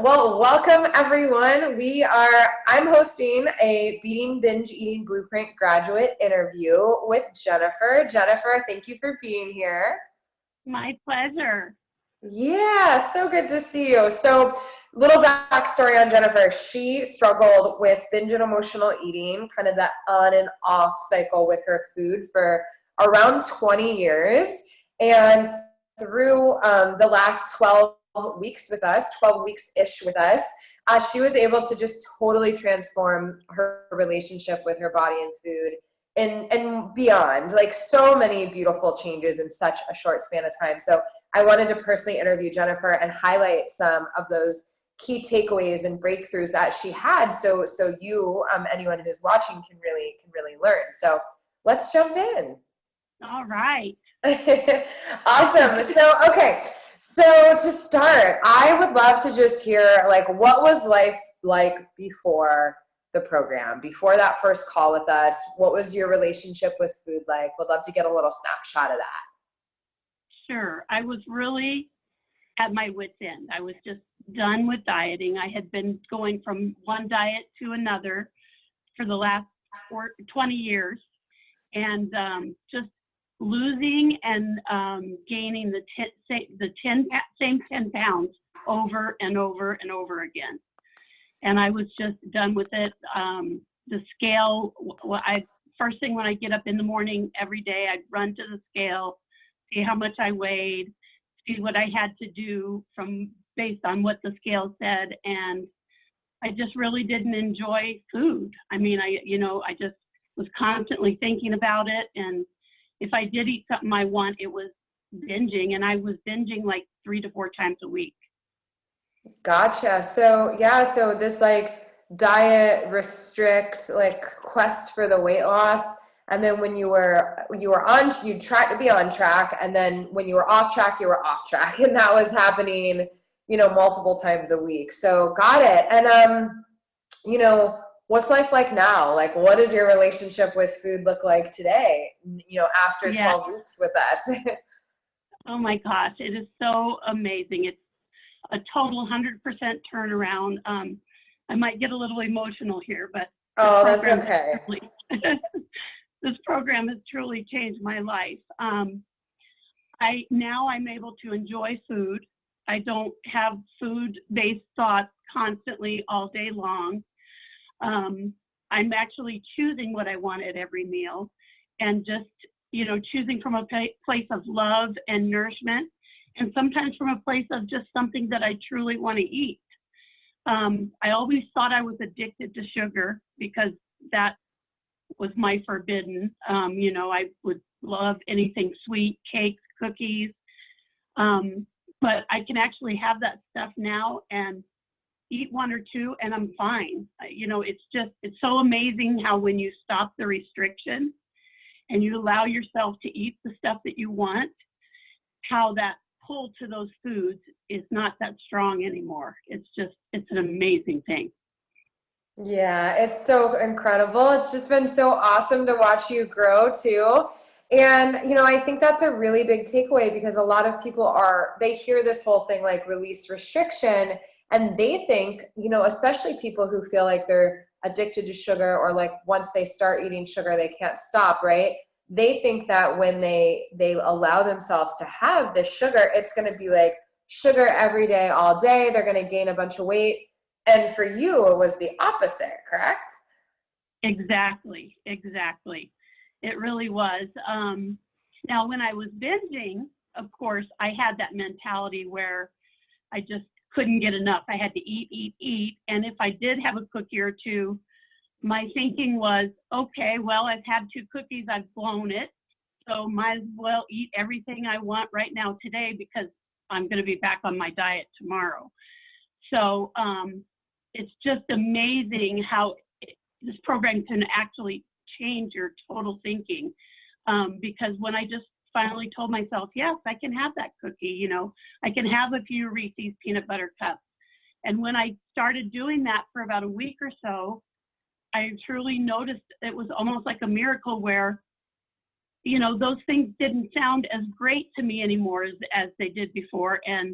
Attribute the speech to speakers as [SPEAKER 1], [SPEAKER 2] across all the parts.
[SPEAKER 1] Well, welcome everyone. I'm hosting a Beating Binge Eating Blueprint graduate interview with Jennifer. Jennifer, thank you for being here.
[SPEAKER 2] My pleasure.
[SPEAKER 1] Yeah, so good to see you. So, little backstory on Jennifer. She struggled with binge and emotional eating, kind of that on and off cycle with her food for around 20 years. And through the last 12 weeks with us, 12 weeks-ish with us, she was able to just totally transform her relationship with her body and food and beyond. Like so many beautiful changes in such a short span of time. So I wanted to personally interview Jennifer and highlight some of those key takeaways and breakthroughs that she had. So you, anyone who's watching, can really learn. So let's jump in.
[SPEAKER 2] All right.
[SPEAKER 1] Awesome. So, okay. So to start, I would love to just hear, like, what was life like before the program, before that first call with us? What was your relationship with food like? Would love to get a little snapshot of that.
[SPEAKER 2] Sure. I was really at my wit's end. I was just done with dieting. I had been going from one diet to another for the last 20 years and just losing and gaining the same 10 pounds over and over and over again. And I was just done with it. The scale, first thing when I get up in the morning every day, I'd run to the scale, see how much I weighed, see what I had to do based on what the scale said. And I just really didn't enjoy food. I mean, I just was constantly thinking about it. And if I did eat something I want, it was binging, and I was binging like 3 to 4 times a week.
[SPEAKER 1] Gotcha. So yeah, so this like diet restrict, like quest for the weight loss. And then when you were on, you tried to be on track. And then when you were off track, you were off track. And that was happening, multiple times a week. So got it. And, what's life like now? Like, what does your relationship with food look like today, after 12 weeks with us?
[SPEAKER 2] Oh my gosh, it is so amazing. It's a total 100% turnaround. I might get a little emotional here, but
[SPEAKER 1] that's okay.
[SPEAKER 2] This program has truly changed my life. I'm able to enjoy food. I don't have food-based thoughts constantly all day long. I'm actually choosing what I want at every meal, and just, choosing from a place of love and nourishment, and sometimes from a place of just something that I truly want to eat. I always thought I was addicted to sugar because that was my forbidden. I would love anything sweet, cakes, cookies. But I can actually have that stuff now and eat 1 or 2 and I'm fine. It's so amazing how when you stop the restriction and you allow yourself to eat the stuff that you want, how that pull to those foods is not that strong anymore. It's an amazing thing.
[SPEAKER 1] Yeah, it's so incredible. It's just been so awesome to watch you grow too. And, I think that's a really big takeaway because a lot of people they hear this whole thing like release restriction, and they think, especially people who feel like they're addicted to sugar, or like once they start eating sugar, they can't stop, right? They think that when they allow themselves to have this sugar, it's going to be like sugar every day, all day. They're going to gain a bunch of weight. And for you, it was the opposite, correct?
[SPEAKER 2] Exactly. It really was. Now, when I was binging, of course, I had that mentality where I just couldn't get enough. I had to eat. And if I did have a cookie or 2, my thinking was, okay, well, I've had 2 cookies, I've blown it. So might as well eat everything I want right now today because I'm going to be back on my diet tomorrow. So it's just amazing how this program can actually change your total thinking. Because when I just finally told myself, yes, I can have that cookie, I can have a few Reese's peanut butter cups. And when I started doing that for about a week or so, I truly noticed it was almost like a miracle where, those things didn't sound as great to me anymore as they did before. And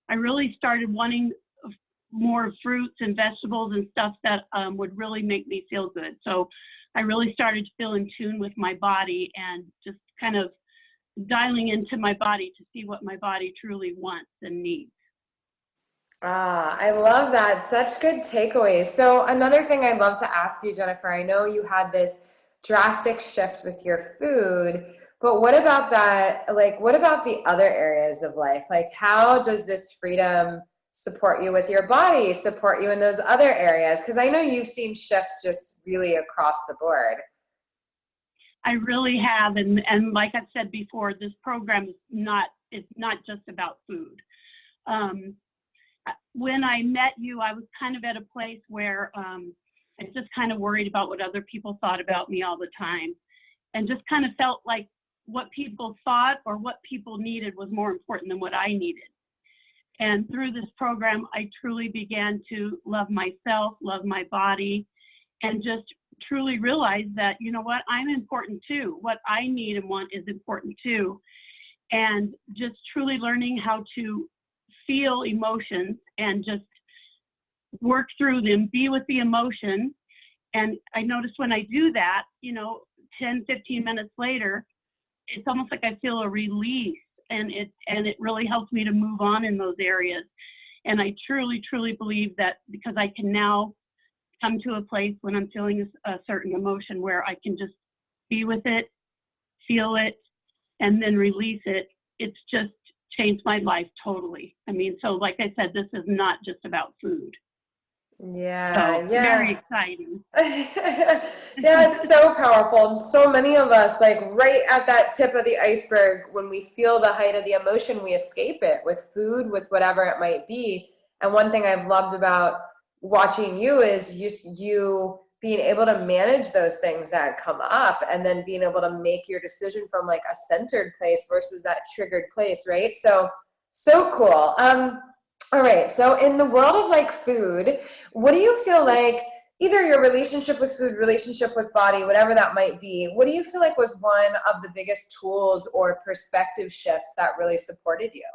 [SPEAKER 2] I really started wanting more fruits and vegetables and stuff that would really make me feel good. So I really started to feel in tune with my body and just kind of dialing into my body to see what my body truly wants and needs.
[SPEAKER 1] Ah, I love that. Such good takeaways. So another thing I'd love to ask you, Jennifer, I know you had this drastic shift with your food, but what about that? Like, what about the other areas of life? Like, how does this freedom support you with your body, support you in those other areas? Because I know you've seen shifts just really across the board.
[SPEAKER 2] I really have, and like I've said before, this program it's not just about food. When I met you, I was kind of at a place where I just kind of worried about what other people thought about me all the time, and just kind of felt like what people thought or what people needed was more important than what I needed. And through this program, I truly began to love myself, love my body, and just truly realize that, you know what, I'm important too. What I need and want is important too. And just truly learning how to feel emotions and just work through them, be with the emotion. And I notice when I do that, 10, 15 minutes later, it's almost like I feel a release, and it really helps me to move on in those areas. And I truly, truly believe that because I can now come to a place when I'm feeling a certain emotion where I can just be with it, feel it, and then release it. It's just changed my life totally. I mean, so like I said, this is not just about food.
[SPEAKER 1] Yeah,
[SPEAKER 2] So
[SPEAKER 1] yeah.
[SPEAKER 2] very exciting.
[SPEAKER 1] Yeah, it's so powerful. And so many of us, like right at that tip of the iceberg, when we feel the height of the emotion, we escape it with food, with whatever it might be. And one thing I've loved about watching you is just you being able to manage those things that come up, and then being able to make your decision from like a centered place versus that triggered place, right? So cool. All right, so in the world of like food, what do you feel like, either your relationship with food, relationship with body, whatever that might be, what do you feel like was one of the biggest tools or perspective shifts that really supported you?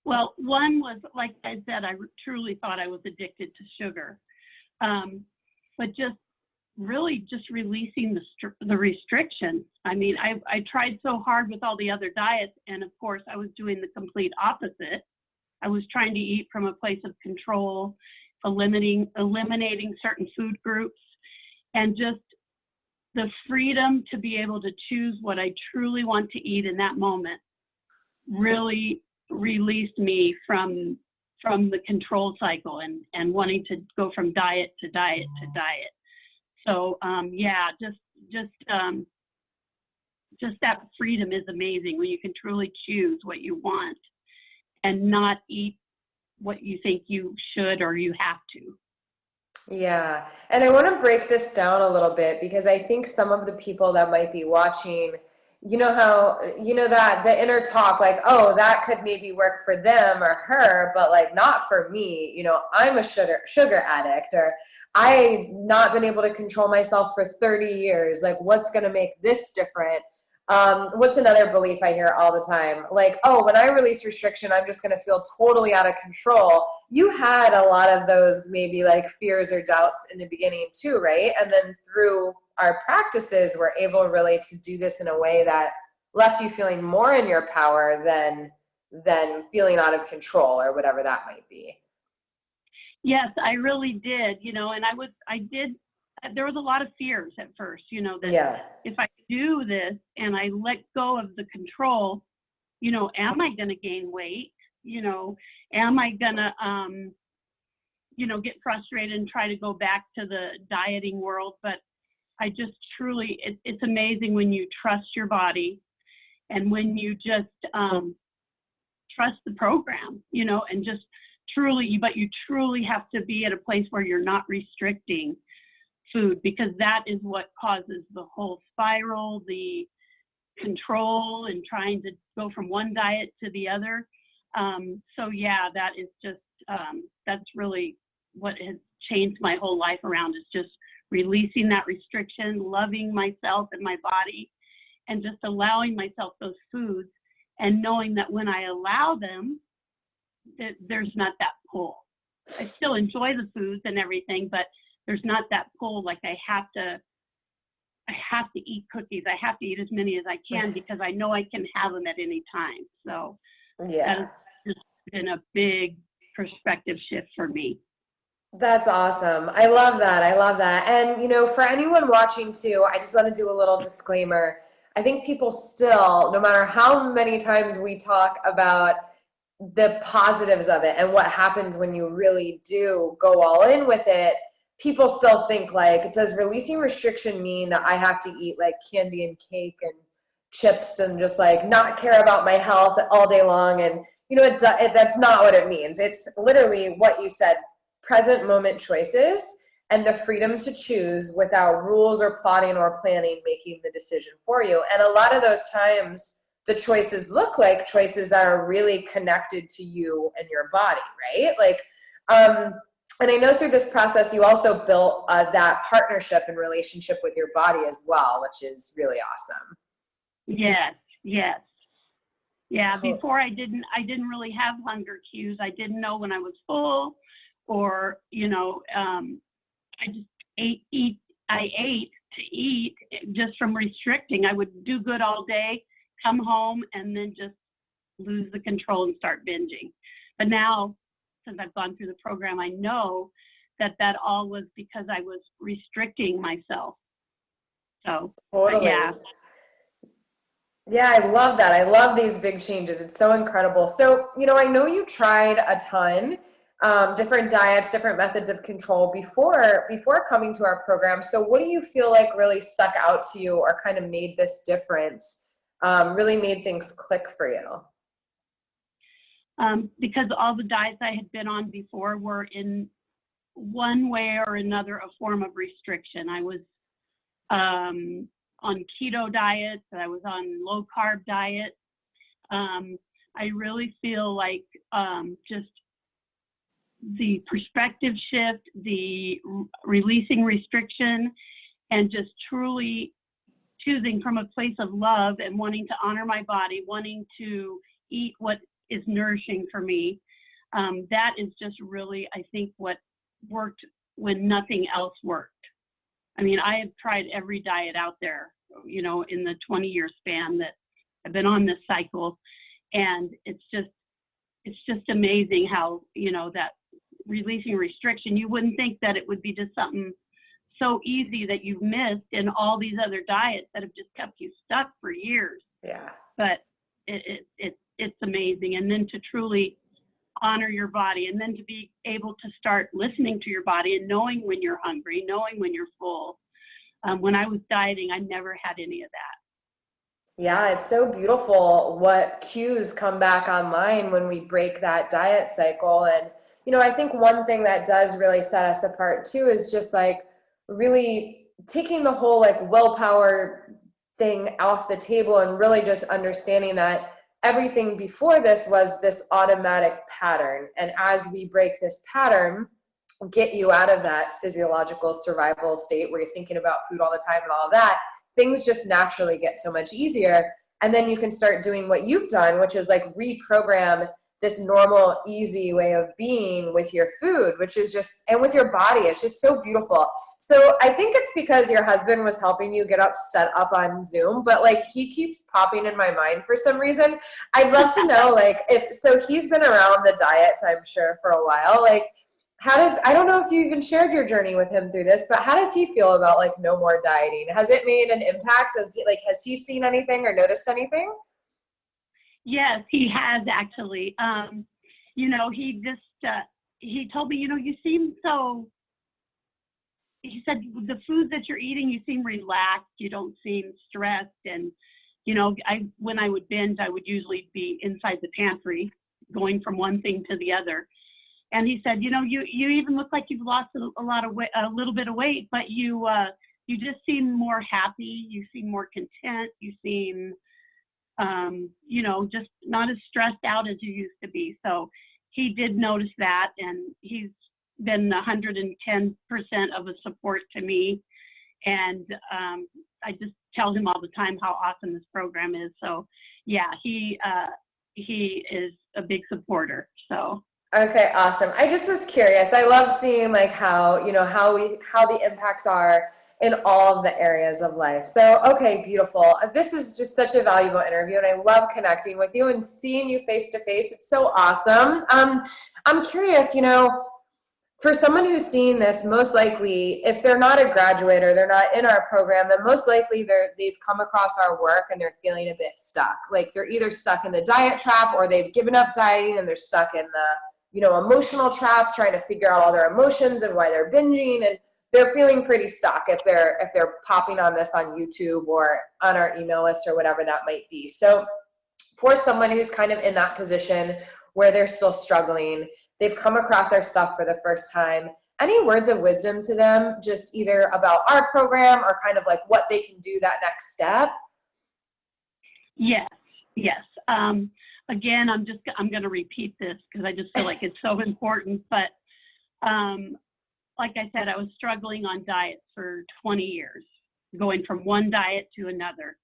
[SPEAKER 2] Well, one was, like I said, I truly thought I was addicted to sugar. But just really just releasing the restrictions. I mean, I tried so hard with all the other diets, and of course I was doing the complete opposite. I was trying to eat from a place of control, eliminating certain food groups, and just the freedom to be able to choose what I truly want to eat in that moment really released me from the control cycle and wanting to go from diet to diet to diet. So just that freedom is amazing when you can truly choose what you want and not eat what you think you should or you have to.
[SPEAKER 1] Yeah, and I want to break this down a little bit, because I think some of the people that might be watching, that the inner talk, like, oh, that could maybe work for them or her, but like not for me. I'm a sugar addict, or I've not been able to control myself for 30 years. Like, what's going to make this different? What's another belief I hear all the time? Like, oh, when I release restriction, I'm just going to feel totally out of control. You had a lot of those maybe like fears or doubts in the beginning too, right? And then through our practices, we're able really to do this in a way that left you feeling more in your power than feeling out of control, or whatever that might be.
[SPEAKER 2] Yes, I really did, and there was a lot of fears at first, that if I do this and I let go of the control, am I going to gain weight? Am I going to, get frustrated and try to go back to the dieting world? But I just truly, it's amazing when you trust your body, and when you just trust the program, and just but you truly have to be at a place where you're not restricting food, because that is what causes the whole spiral, the control, and trying to go from one diet to the other. That is just, that's really what has changed my whole life around, is just releasing that restriction, loving myself and my body, and just allowing myself those foods, and knowing that when I allow them, there's not that pull. I still enjoy the foods and everything, but there's not that pull. Like I have to eat cookies. I have to eat as many as I can because I know I can have them at any time. So that has just been a big perspective shift for me.
[SPEAKER 1] That's awesome. I love that. I love that. And, you know, for anyone watching too, I just want to do a little disclaimer. I think people still, no matter how many times we talk about the positives of it and what happens when you really do go all in with it, people still think like, does releasing restriction mean that I have to eat like candy and cake and chips and just like not care about my health all day long? And, you know, that's not what it means. It's literally what you said, present moment choices and the freedom to choose without rules or plotting or planning, making the decision for you. And a lot of those times, the choices look like choices that are really connected to you and your body, right? Like, and I know through this process, you also built that partnership and relationship with your body as well, which is really awesome.
[SPEAKER 2] Yes, yes. Yeah, before I didn't really have hunger cues. I didn't know when I was full or, you know, I just ate to eat just from restricting. I would do good all day, come home, and then just lose the control and start binging. But now, since I've gone through the program, I know that all was because I was restricting myself. So,
[SPEAKER 1] totally.
[SPEAKER 2] Yeah.
[SPEAKER 1] Yeah, I love that. I love these big changes. It's so incredible. So, you know, I know you tried a ton, different diets, different methods of control before coming to our program. So what do you feel like really stuck out to you or kind of made this difference, really made things click for you?
[SPEAKER 2] Because all the diets I had been on before were in one way or another a form of restriction. I was on keto diets, I was on low carb diets. I really feel like just the perspective shift, the releasing restriction, and just truly choosing from a place of love and wanting to honor my body, wanting to eat what is nourishing for me. That is just really, I think, what worked when nothing else worked. I mean, I have tried every diet out there, you know, in the 20-year span that I've been on this cycle. And it's just amazing how, you know, that releasing restriction, you wouldn't think that it would be just something so easy that you've missed in all these other diets that have just kept you stuck for years.
[SPEAKER 1] Yeah.
[SPEAKER 2] But it's amazing. And then to truly honor your body, and then to be able to start listening to your body and knowing when you're hungry, knowing when you're full. When I was dieting, I never had any of that.
[SPEAKER 1] Yeah, it's so beautiful what cues come back online when we break that diet cycle. And, you know, I think one thing that does really set us apart too is just like really taking the whole like willpower thing off the table and really just understanding that everything before this was this automatic pattern. And as we break this pattern, get you out of that physiological survival state where you're thinking about food all the time and all of that, things just naturally get so much easier. And then you can start doing what you've done, which is like reprogram this normal, easy way of being with your food, which is just, and with your body, it's just so beautiful. So I think it's because your husband was helping you get set up on Zoom, but like he keeps popping in my mind for some reason. I'd love to know, like, so he's been around the diets, I'm sure, for a while. Like, I don't know if you even shared your journey with him through this, but how does he feel about like no more dieting? Has it made an impact? Has he seen anything or noticed anything?
[SPEAKER 2] Yes, he has actually. You know, he told me, you know, you seem so, he said, the foods that you're eating, you seem relaxed. You don't seem stressed. And, you know, when I would binge, I would usually be inside the pantry going from one thing to the other. And he said, you know, you even look like you've lost a little bit of weight, but you just seem more happy. You seem more content. You seem, you know, just not as stressed out as you used to be. So he did notice that, and he's been 110% of a support to me. And I just tell him all the time how awesome this program is. So yeah, he is a big supporter. So.
[SPEAKER 1] Okay, awesome. I just was curious. I love seeing like how, how the impacts are in all of the areas of life. So, okay, beautiful. This is just such a valuable interview, and I love connecting with you and seeing you face to face. It's so awesome. I'm curious, for someone who's seeing this, most likely, if they're not a graduate or they're not in our program, then most likely they've come across our work and they're feeling a bit stuck. Like they're either stuck in the diet trap, or they've given up dieting and they're stuck in the emotional trap, trying to figure out all their emotions and why they're binging, and they're feeling pretty stuck if they're popping on this on YouTube or on our email list or whatever that might be. So for someone who's kind of in that position where they're still struggling, they've come across our stuff for the first time, any words of wisdom to them, just either about our program or kind of like what they can do that next step?
[SPEAKER 2] Yes. Again, I'm going to repeat this because I just feel like it's so important. But like I said, I was struggling on diets for 20 years, going from one diet to another.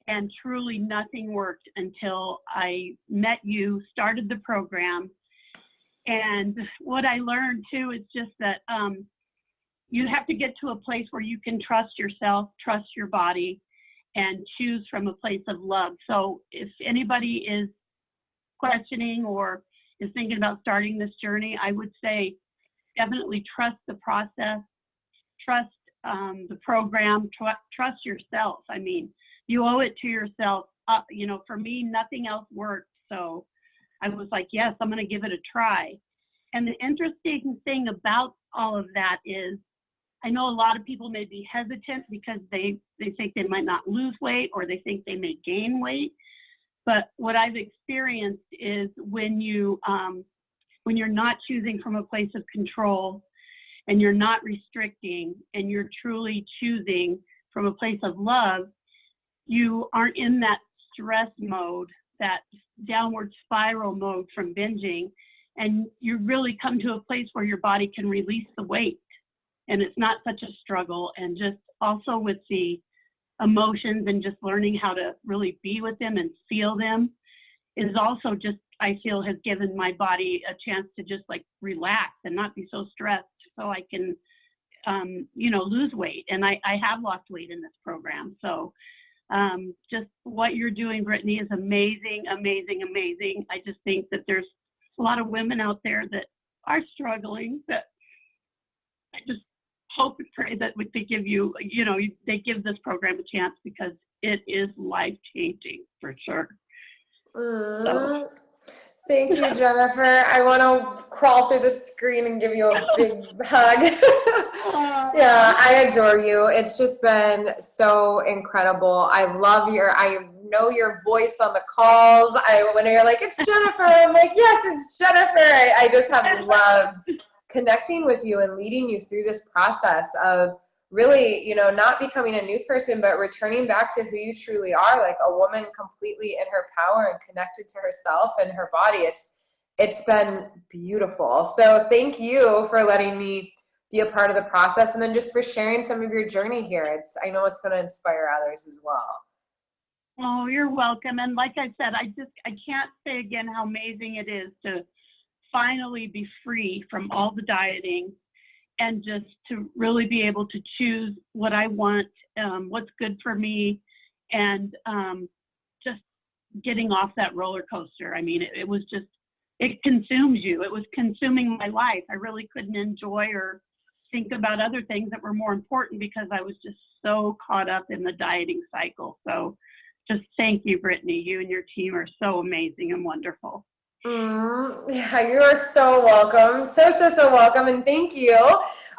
[SPEAKER 2] And truly nothing worked until I met you, started the program. And what I learned too is just that you have to get to a place where you can trust yourself, trust your body, and choose from a place of love. So if anybody is questioning or is thinking about starting this journey, I would say definitely trust the process, trust the program, trust yourself. I mean, you owe it to yourself. For me, nothing else worked. So I was like, yes, I'm going to give it a try. And the interesting thing about all of that is, I know a lot of people may be hesitant because they think they might not lose weight, or they think they may gain weight. But what I've experienced is when you're not choosing from a place of control, and you're not restricting, and you're truly choosing from a place of love, you aren't in that stress mode, that downward spiral mode from binging, and you really come to a place where your body can release the weight. And it's not such a struggle. And just also with the emotions and just learning how to really be with them and feel them is also just, I feel, has given my body a chance to just like relax and not be so stressed, so I can, lose weight. And I have lost weight in this program. So just what you're doing, Brittany, is amazing, amazing, amazing. I just think that there's a lot of women out there that are struggling, that I just hope and pray that they give you, they give this program a chance, because it is life-changing for sure. So.
[SPEAKER 1] Thank you, Jennifer. I want to crawl through the screen and give you a big hug. Yeah, I adore you. It's just been so incredible. I know your voice on the calls. When you're like, it's Jennifer, I'm like, yes, it's Jennifer. I just have loved connecting with you and leading you through this process of really, not becoming a new person, but returning back to who you truly are, like a woman completely in her power and connected to herself and her body. It's been beautiful. So thank you for letting me be a part of the process, and then just for sharing some of your journey here. I know it's going to inspire others as well.
[SPEAKER 2] Oh, you're welcome. And like I said, I can't say again how amazing it is to finally be free from all the dieting, and just to really be able to choose what I want, what's good for me, and just getting off that roller coaster. I mean, it consumes you. It was consuming my life. I really couldn't enjoy or think about other things that were more important, because I was just so caught up in the dieting cycle. So just thank you, Brittany. You and your team are so amazing and wonderful.
[SPEAKER 1] Yeah, you are so welcome. So welcome, and thank you.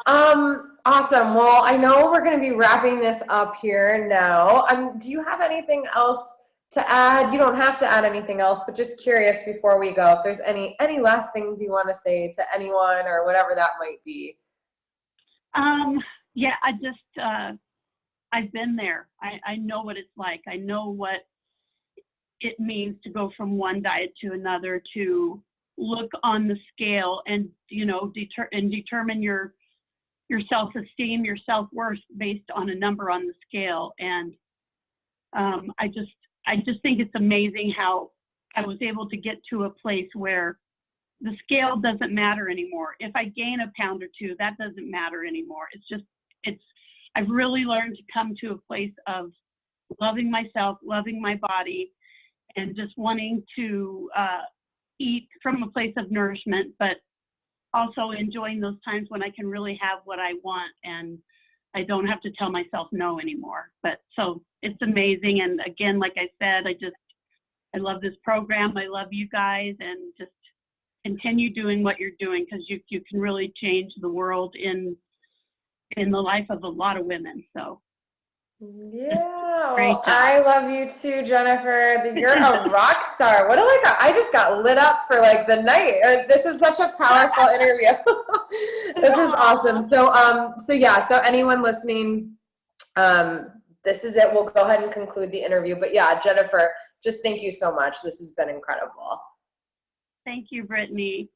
[SPEAKER 1] Awesome. Well, I know we're going to be wrapping this up here now. Do you have anything else to add? You don't have to add anything else, but just curious before we go, if there's any last things you want to say to anyone or whatever that might be.
[SPEAKER 2] Yeah, I've been there. I know what it's like. I know what it means to go from one diet to another, to look on the scale and, determine your self-esteem, your self-worth based on a number on the scale. And I just think it's amazing how I was able to get to a place where the scale doesn't matter anymore. If I gain a pound or two, that doesn't matter anymore. I've really learned to come to a place of loving myself, loving my body, and just wanting to eat from a place of nourishment, but also enjoying those times when I can really have what I want and I don't have to tell myself no anymore. But so it's amazing. And again, like I said, I love this program. I love you guys, and just continue doing what you're doing, because you can really change the world in the life of a lot of women. So
[SPEAKER 1] yeah,
[SPEAKER 2] great
[SPEAKER 1] well,
[SPEAKER 2] job.
[SPEAKER 1] I love you too, Jennifer. You're a rock star. What I just got lit up for like the night. This is such a powerful interview. This is awesome. So yeah, so anyone listening, this is it. We'll go ahead and conclude the interview. But yeah, Jennifer, just thank you so much. This has been incredible.
[SPEAKER 2] Thank you, Brittany.